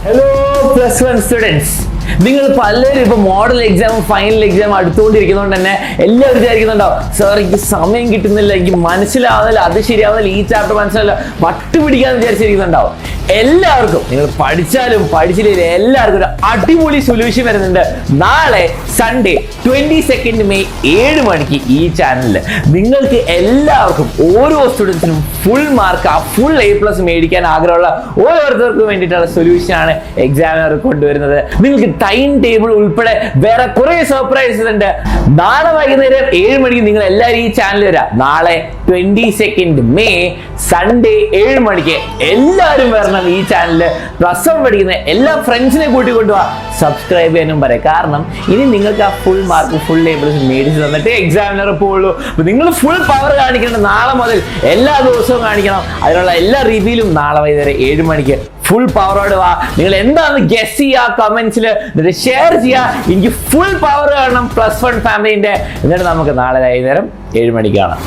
Hello plus one students. നിങ്ങൾ പലരും ഇപ്പോൾ മോഡൽ എക്സാം ഫൈനൽ എക്സാം അടുത്തുകൊണ്ടിരിക്കുന്നതുകൊണ്ട് തന്നെ എല്ലാവരും വിചാരിക്കുന്നുണ്ടോ സാർ എനിക്ക് സമയം കിട്ടുന്നില്ല, എനിക്ക് മനസ്സിലാവുന്നില്ല, അത് ശരിയാവുന്നില്ല, ഈ ചാപ്റ്റർ മനസ്സിലാവില്ല, വട്ടുപിടിക്കാന്ന് വിചാരിച്ചിരിക്കുന്നുണ്ടാവും. എല്ലാവർക്കും നിങ്ങൾ പഠിച്ചാലും പഠിച്ചില്ലെങ്കിൽ എല്ലാവർക്കും ഒരു അടിപൊളി സൊല്യൂഷൻ വരുന്നുണ്ട്. നാളെ സൺഡേ 22 മെയ് 7 മണിക്ക് ഈ ചാനലിൽ നിങ്ങൾക്ക് എല്ലാവർക്കും ഓരോ സ്റ്റുഡൻസിനും ഫുൾ മാർക്ക് ഫുൾ A+ മേടിക്കാൻ ആഗ്രഹമുള്ള ഓരോരുത്തർക്കും വേണ്ടിയിട്ടുള്ള സൊല്യൂഷനാണ് എക്സാമിനർ കൊണ്ടുവരുന്നത്. നിങ്ങൾക്ക് ടൈം ടേബിൾ ഉൾപ്പെടെ വേറെ കുറെ സർപ്രൈസസ് ഉണ്ട്. നാളെ വൈകുന്നേരം 7 മണിക്ക് നിങ്ങൾ എല്ലാവരും ഈ ചാനൽ വരാം. നാളെ 22 മെയ് സൺഡേ 7 മണിക്ക് എല്ലാവരും വരണം ഈ ചാനലില്. പ്ലസ് പഠിക്കുന്ന എല്ലാ ഫ്രണ്ട്സിനെ കൂട്ടി കൊണ്ടുപോവാ, സബ്സ്ക്രൈബ് ചെയ്യാനും പറയാം. കാരണം ഇനി നിങ്ങൾക്ക് ആ ഫുൾ മാർക്ക് ഫുൾ A+ മേടിച്ച് തന്നിട്ട് എക്സാമിനർ പോവുള്ളൂ. അപ്പൊ നിങ്ങൾ ഫുൾ പവർ കാണിക്കേണ്ട നാളെ മുതൽ എല്ലാ ദിവസവും കാണിക്കണം. അതിനുള്ള എല്ലാ രീതിയിലും നാളെ വൈകുന്നേരം 7 മണിക്ക് ഫുൾ പവറോട് വാ. നിങ്ങൾ എന്താണെന്ന് ഗസ് ചെയ്യുക, കമന്റ്സിൽ ഷെയർ ചെയ്യുക. എനിക്ക് ഫുൾ പവർ കാണണം പ്ലസ് വൺ ഫാമിലിന്റെ. എന്നിട്ട് നമുക്ക് നാളെ വൈകുന്നേരം 7 മണിക്ക് കാണാം.